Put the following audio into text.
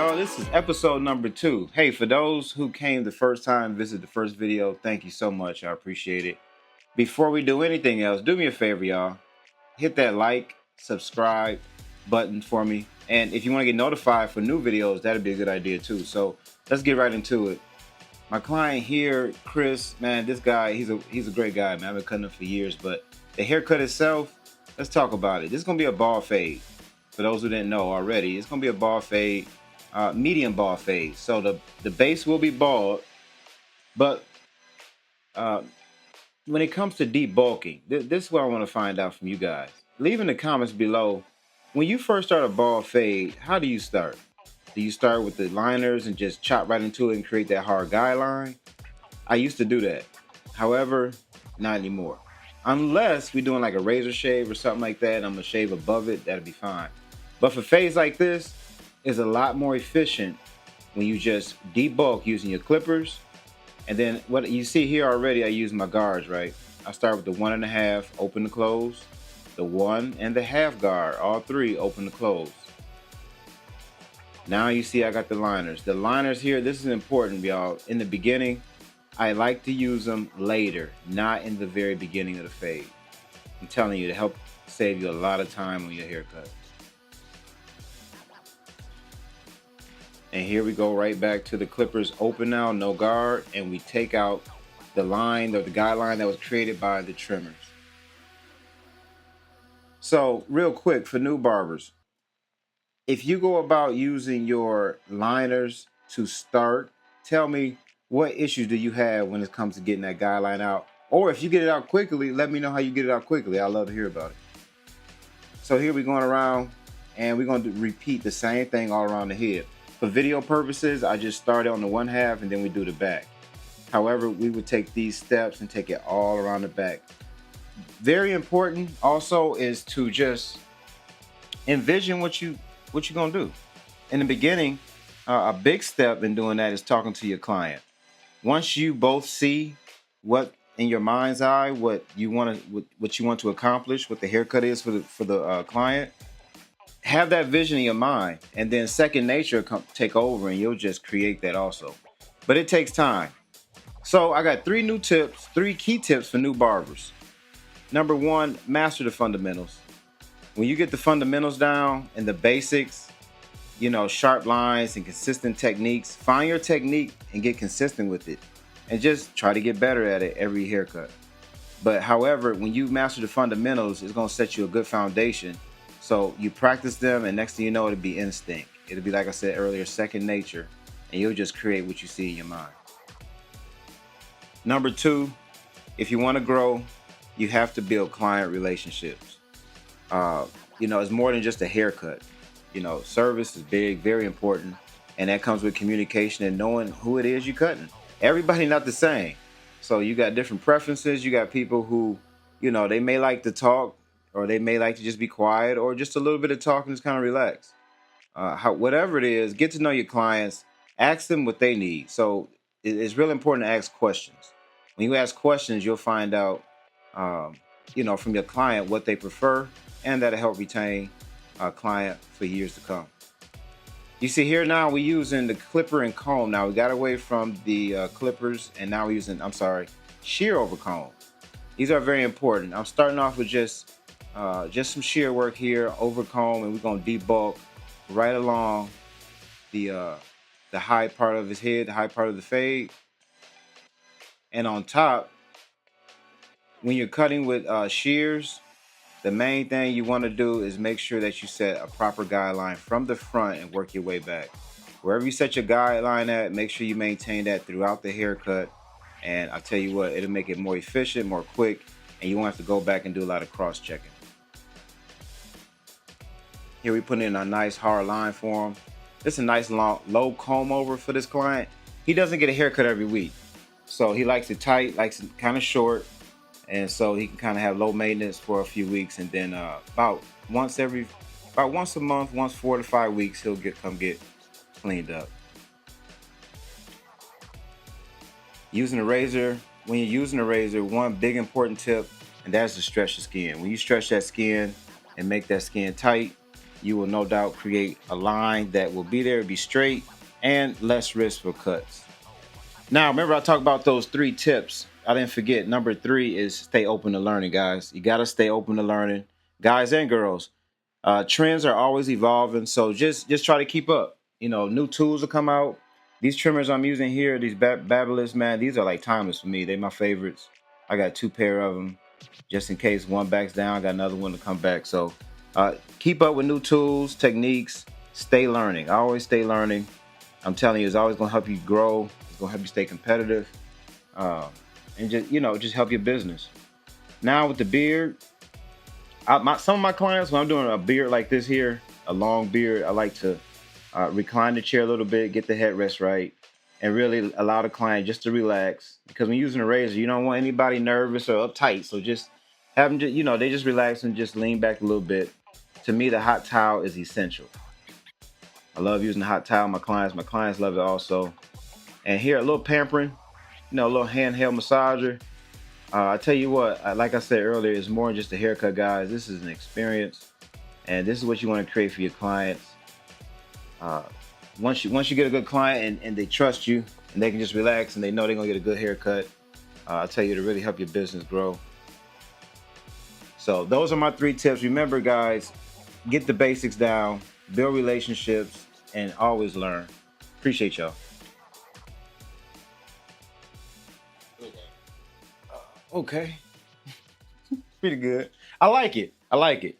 y'all. This is episode number 2. Hey, for those who came the first time, visit the first video, thank you so much. I appreciate it. Before we do anything else, do me a favor, y'all. Hit that like, subscribe button for me. And if you want to get notified for new videos, that'd be a good idea too. So let's get right into it. My client here, Chris, man, this guy, he's a great guy, man. I've been cutting him for years, but the haircut itself, let's talk about it. This is gonna be a bald fade. For those who didn't know already, it's gonna be a bald fade, medium bald fade. So the base will be bald, but uh, when it comes to debulking, this is what I want to find out from you guys. Leave in the comments below. When you first start a bald fade, how do you start? Do you start with the liners and just chop right into it and create that hard guideline? I used to do that. However, not anymore. Unless we're doing like a razor shave or something like that, and I'm gonna shave above it, that'll be fine. But for fades like this, it's a lot more efficient when you just debulk using your clippers. And then what you see here already, I use my guards, right? I start with the 1.5, open to close, the 1 and the half guard, all three open to close. Now you see I got the liners. The liners here, this is important, y'all. In the beginning, I like to use them later, not in the very beginning of the fade. I'm telling you, to help save you a lot of time on your haircut. And here we go right back to the clippers open now, no guard, and we take out the line or the guideline that was created by the trimmers. So real quick for new barbers, if you go about using your liners to start, tell me what issues do you have when it comes to getting that guideline out? Or if you get it out quickly, let me know how you get it out quickly. I'd love to hear about it. So here we're going around and we're going to repeat the same thing all around the head. For video purposes, I just started on the 1/2 and then we do the back. However, we would take these steps and take it all around the back. Very important also is to just envision what you're gonna do. In the beginning, a big step in doing that is talking to your client. Once you both see what in your mind's eye, what you want to accomplish, what the haircut is for the client, have that vision in your mind, and then second nature take over and you'll just create that also. But it takes time. So I got 3 key tips for new barbers. Number 1, master the fundamentals. When you get the fundamentals down and the basics, sharp lines and consistent techniques, find your technique and get consistent with it and just try to get better at it every haircut. But however, when you master the fundamentals, it's going to set you a good foundation. So you practice them, and next thing you know, it'll be instinct. It'll be, like I said earlier, second nature, and you'll just create what you see in your mind. Number 2, if you want to grow, you have to build client relationships. It's more than just a haircut. Service is big, very important, and that comes with communication and knowing who it is you're cutting. Everybody not the same. So you got different preferences. You got people who, they may like to talk, or they may like to just be quiet, or just a little bit of talking, just kind of relax. Whatever it is, get to know your clients, ask them what they need. So it's really important to ask questions. When you ask questions, you'll find out, from your client what they prefer, and that'll help retain a client for years to come. You see here now we're using the clipper and comb. Now we got away from the clippers, and now we're using, shear over comb. These are very important. I'm starting off with just some shear work here over comb, and we're gonna debulk right along the high part of his head, the high part of the fade. And on top, when you're cutting with shears, the main thing you want to do is make sure that you set a proper guideline from the front and work your way back. Wherever you set your guideline at, make sure you maintain that throughout the haircut. And I'll tell you what, it'll make it more efficient, more quick, and you won't have to go back and do a lot of cross-checking. Here we put in a nice hard line for him. This is a nice long, low comb over for this client. He doesn't get a haircut every week. So he likes it tight, likes it kind of short. And so he can kind of have low maintenance for a few weeks. And then about once a month, once 4 to 5 weeks, he'll come get cleaned up. Using a razor, when you're using a razor, one big important tip, and that's to stretch the skin. When you stretch that skin and make that skin tight, You will no doubt create a line that will be there, be straight, and less risk for cuts. Now, remember I talked about those 3 tips. I didn't forget. Number 3 is stay open to learning, guys. You got to stay open to learning, guys and girls. Trends are always evolving, so just try to keep up. New tools will come out. These trimmers I'm using here, these Babylus, man, these are like timeless for me. They're my favorites. I got 2 pair of them, just in case one backs down. I got another one to come back. So keep up with new tools, techniques. Stay learning. I always stay learning. I'm telling you, it's always gonna help you grow. It's gonna help you stay competitive, uh, and just help your business. Now with the beard, some of my clients, when I'm doing a beard like this here, a long beard, I like to recline the chair a little bit, get the headrest right, and really allow the client just to relax. Because when using a razor, you don't want anybody nervous or uptight. So just have them, they just relax and just lean back a little bit. To me, the hot towel is essential. I love using the hot towel. My clients love it also. And here, a little pampering, a little handheld massager. I tell you what, like I said earlier, it's more than just a haircut, guys. This is an experience, and this is what you want to create for your clients. Uh, once you get a good client and they trust you and they can just relax and they know they're gonna get a good haircut, I tell you to really help your business grow. So those are my 3 tips. Remember, guys, get the basics down, build relationships, and always learn. Appreciate y'all. Okay, pretty good. I like it. I like it.